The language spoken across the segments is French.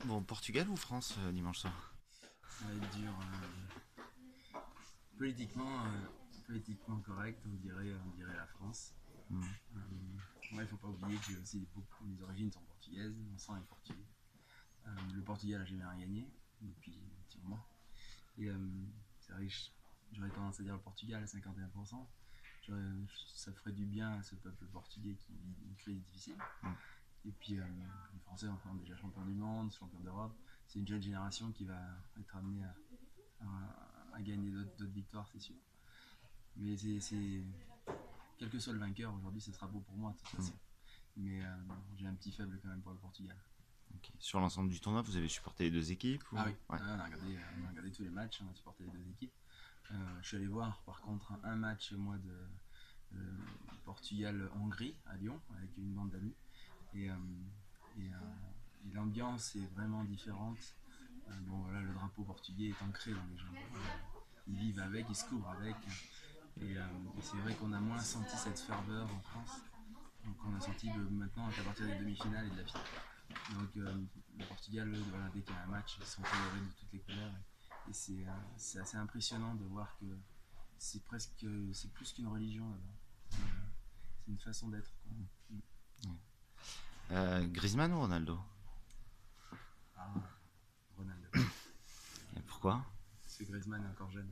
Bon, Portugal ou France dimanche soir? Ça va être dur. Politiquement, politiquement correct, on dirait la France. Euh, Moi, il faut pas oublier que j'ai aussi beaucoup, mes origines sont portugaises, mon sang est portugais. Le Portugal a jamais rien gagné depuis un petit moment. Et c'est vrai que j'aurais tendance à dire le Portugal à 51%. Ça ferait du bien à ce peuple portugais qui vit une crise difficile. Et puis les Français sont déjà champions du monde, champions d'Europe. C'est une jeune génération qui va être amenée à gagner d'autres victoires, c'est sûr. Mais quel que soit le vainqueur aujourd'hui, ce sera beau pour moi de toute façon. Mais j'ai un petit faible quand même pour le Portugal. Ok. Sur l'ensemble du tournoi, vous avez supporté les deux équipes ou... Ah oui, Ouais. on a regardé tous les matchs, on a supporté les deux équipes. Je suis allé voir par contre un match moi de Portugal-Hongrie à Lyon avec une bande d'amis. Et, et, et l'ambiance est vraiment différente. Bon voilà, le drapeau portugais est ancré dans les gens. Ils vivent avec, ils se couvrent avec. Et c'est vrai qu'on a moins senti cette ferveur en France. Donc on a senti maintenant qu'à partir des demi-finales et de la finale. Donc le Portugal, voilà, dès qu'il y a un match, ils sont colorés de toutes les couleurs. Et c'est assez impressionnant de voir que c'est plus qu'une religion là-bas. C'est une façon d'être, quoi. Griezmann ou Ronaldo? Ah, Ronaldo. Et pourquoi? Parce que Griezmann est encore jeune.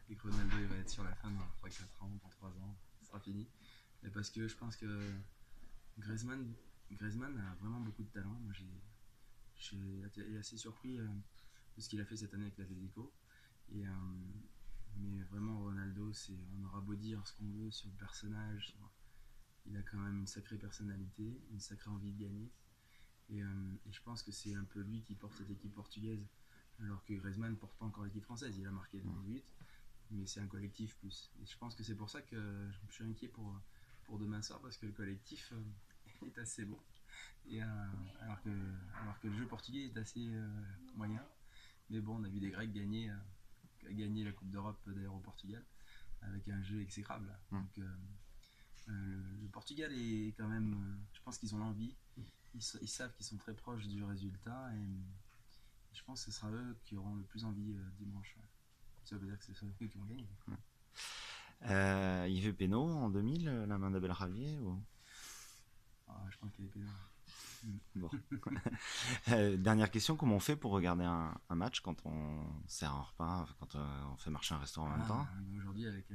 Et que Ronaldo il va être sur la fin dans 3-4 ans, dans 3 ans, ce sera fini. Et parce que je pense que Griezmann, Griezmann a vraiment beaucoup de talent. Moi j'ai été assez surpris de ce qu'il a fait cette année avec l'Atlético. Et, mais vraiment Ronaldo, on aura beau dire ce qu'on veut sur le personnage, il a quand même une sacrée personnalité, une sacrée envie de gagner. Et je pense que c'est un peu lui qui porte cette équipe portugaise, alors que Griezmann ne porte pas encore l'équipe française. Il a marqué le but, mais c'est un collectif plus. Et je pense que c'est pour ça que je suis inquiet pour demain soir, parce que le collectif est assez bon. Et, alors que le jeu portugais est assez moyen. Mais bon, on a vu des Grecs gagner la Coupe d'Europe d'ailleurs au Portugal avec un jeu exécrable. Donc le Portugal est quand même, je pense qu'ils ont l'envie, ils savent qu'ils sont très proches du résultat et je pense que ce sera eux qui auront le plus envie dimanche. Ouais. Ça veut dire que c'est eux qui vont gagner. Yves Penaud en 2000, la main d'Abel Ravier ou... Ah, je pense qu'il y a pénal. Bon. Dernière question, comment on fait pour regarder un match quand on sert un repas, quand on fait marcher un restaurant en même temps? Aujourd'hui, avec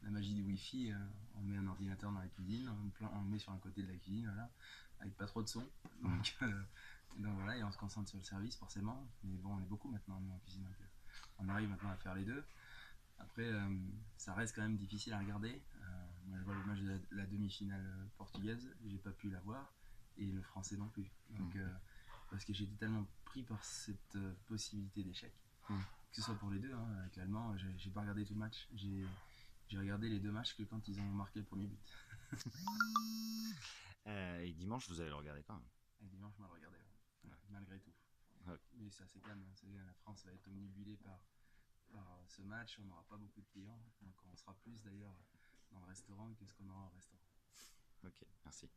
la magie du Wi-Fi, on met un ordinateur dans la cuisine, on le met sur un côté de la cuisine, voilà, avec pas trop de son. Donc voilà, et on se concentre sur le service forcément. Mais bon, on est beaucoup maintenant nous, en cuisine, donc on arrive maintenant à faire les deux. Après, ça reste quand même difficile à regarder. Moi, je vois le match de la demi-finale portugaise, j'ai pas pu la voir, et le français non plus. Donc, parce que j'étais tellement pris par cette possibilité d'échec, que ce soit pour les deux, hein, avec l'allemand, j'ai pas regardé tout le match. J'ai regardé les deux matchs que quand ils ont marqué le premier but. Et dimanche, vous allez le regarder quand même. Et dimanche, je m'en regardé, ouais. Ouais, malgré tout. Ouais. Mais c'est assez calme, hein. La France va être omnibulée par ce match. On n'aura pas beaucoup de clients, donc on sera plus d'ailleurs dans le restaurant que ce qu'on aura au restaurant. Ok, merci.